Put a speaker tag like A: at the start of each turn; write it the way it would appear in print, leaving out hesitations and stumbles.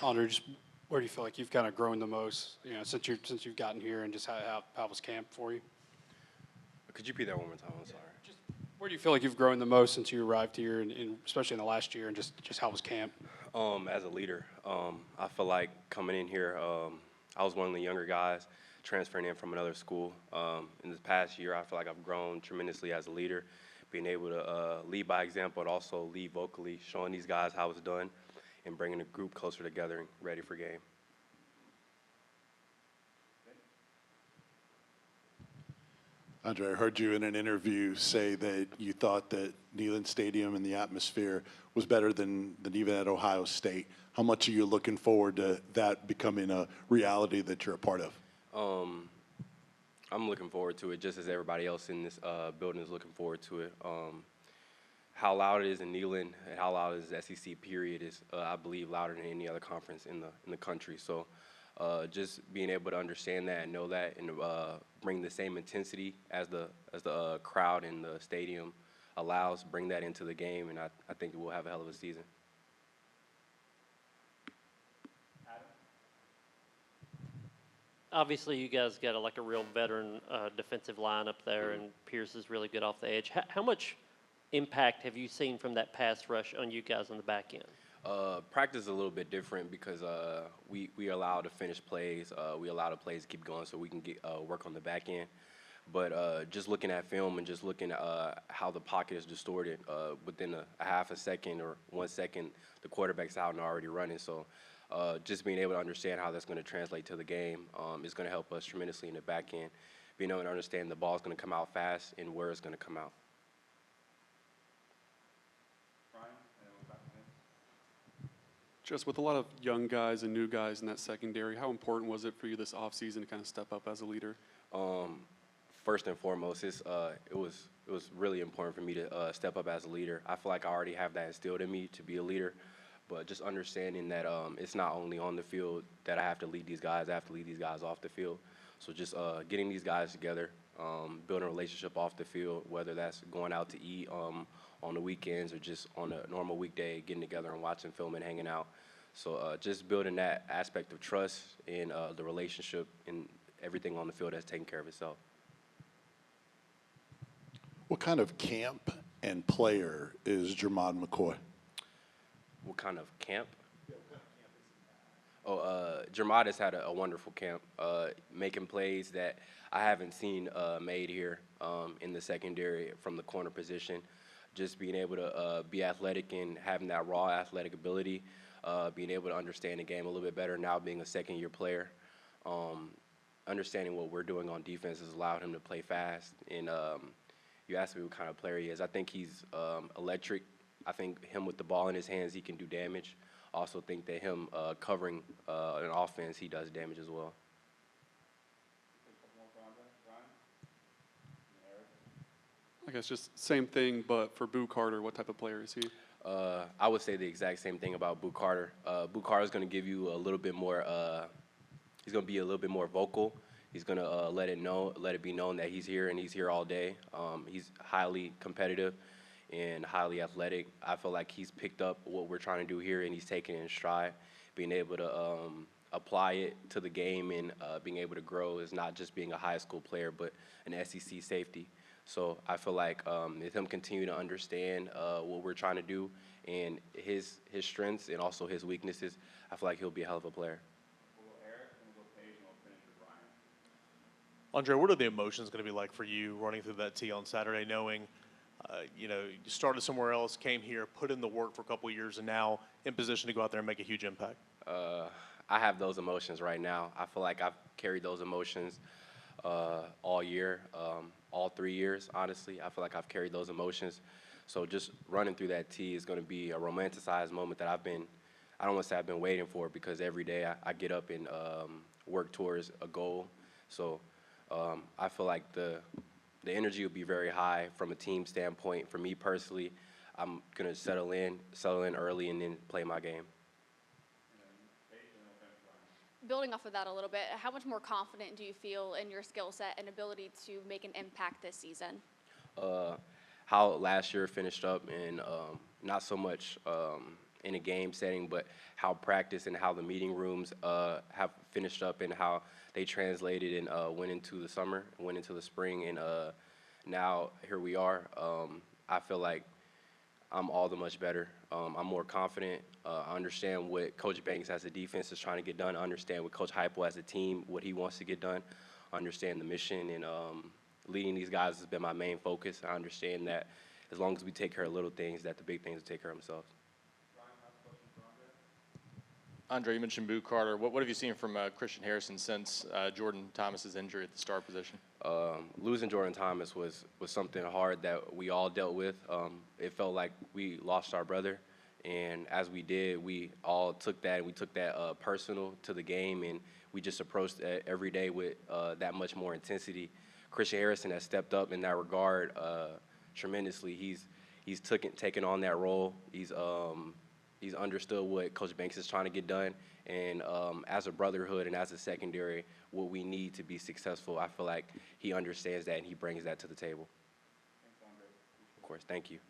A: Andre, just where do you feel like you've kind of grown the most, since you've gotten here, and just how was camp for you?
B: Could you repeat that one more time? I'm sorry.
A: Just where do you feel like you've grown the most since you arrived here, and especially in the last year, and just how was camp?
B: As a leader, I feel like coming in here, I was one of the younger guys transferring in from another school. In this past year, I feel like I've grown tremendously as a leader, being able to lead by example and also lead vocally, showing these guys how it's done and bringing the group closer together and ready for game.
C: Andre, I heard you in an interview say that you thought that Neyland Stadium and the atmosphere was better than even at Ohio State. How much are you looking forward to that becoming a reality that you're a part of?
B: I'm looking forward to it just as everybody else in this building is looking forward to it. How loud it is in Neyland and how loud it is SEC period is, I believe, louder than any other conference in the country. So just being able to understand that and know that and bring the same intensity as the crowd in the stadium allows, bring that into the game, and I think we'll have a hell of a season.
D: Obviously, you guys got a real veteran defensive line up there, and Pierce is really good off the edge. How much impact have you seen from that pass rush on you guys on the back end?
B: Practice is a little bit different because we allow to finish plays. We allow the plays to keep going so we can get work on the back end. But just looking at film and just looking at how the pocket is distorted, within a half a second or 1 second, the quarterback's out and already running. So just being able to understand how that's going to translate to the game is going to help us tremendously in the back end. Being able to understand the ball is going to come out fast and where it's going to come out.
E: Just with a lot of young guys and new guys in that secondary, how important was it for you this offseason to kind of step up as a leader?
B: First and foremost, it was really important for me to step up as a leader. I feel like I already have that instilled in me to be a leader, but just understanding that it's not only on the field that I have to lead these guys, I have to lead these guys off the field. So just getting these guys together, building a relationship off the field, whether that's going out to eat on the weekends or just on a normal weekday, getting together and watching film and hanging out. So just building that aspect of trust and the relationship and everything on the field that's taking care of itself.
C: What kind of camp and player is Jermod McCoy?
B: What kind of camp? Jermod has had a wonderful camp, making plays that I haven't seen made here in the secondary from the corner position. Just being able to be athletic and having that raw athletic ability, being able to understand the game a little bit better now being a second-year player. Understanding what we're doing on defense has allowed him to play fast. And you asked me what kind of player he is. I think he's electric. I think him with the ball in his hands, he can do damage. Also think that him covering an offense, he does damage as well.
E: I guess just same thing, but for Boo Carter, what type of player is he?
B: I would say the exact same thing about Boo Carter. Boo Carter is going to give you a little bit more. He's going to be a little bit more vocal. He's going to let it be known that he's here and he's here all day. He's highly competitive and highly athletic. I feel like he's picked up what we're trying to do here and he's taken it in stride. Being able to apply it to the game and being able to grow is not just being a high school player, but an SEC safety. So I feel like with him continue to understand what we're trying to do and his strengths and also his weaknesses, I feel like he'll be a hell of a player.
F: Andre, what are the emotions going to be like for you running through that tee on Saturday, knowing, you started somewhere else, came here, put in the work for a couple of years, and now in position to go out there and make a huge impact?
B: I have those emotions right now. I feel like I've carried those emotions all year, all 3 years, honestly. I feel like I've carried those emotions. So just running through that tee is going to be a romanticized moment that I don't want to say I've been waiting for, because every day I get up and work towards a goal. So I feel like the energy will be very high from a team standpoint. For me personally, I'm going to settle in early and then play my game.
G: Building off of that a little bit, how much more confident do you feel in your skill set and ability to make an impact this season?
B: How last year finished up, and not so much in a game setting, but how practice and how the meeting rooms have finished up and how they translated and went into the summer, went into the spring, and now here we are. I feel like I'm all the much better. I'm more confident. I understand what Coach Banks as a defense is trying to get done. I understand what Coach Heupel as a team, what he wants to get done. I understand the mission, and leading these guys has been my main focus. I understand that as long as we take care of little things, that the big things will take care of themselves.
H: Andre, you mentioned Boo Carter. What have you seen from Christian Harrison since Jordan Thomas's injury at the star position?
B: Losing Jordan Thomas was something hard that we all dealt with. It felt like we lost our brother, and as we did, we all took that and we took that personal to the game, and we just approached it every day with that much more intensity. Christian Harrison has stepped up in that regard tremendously. He's taken on that role. He's understood what Coach Banks is trying to get done, and as a brotherhood and as a secondary, what we need to be successful, I feel like he understands that and he brings that to the table. Of course, thank you.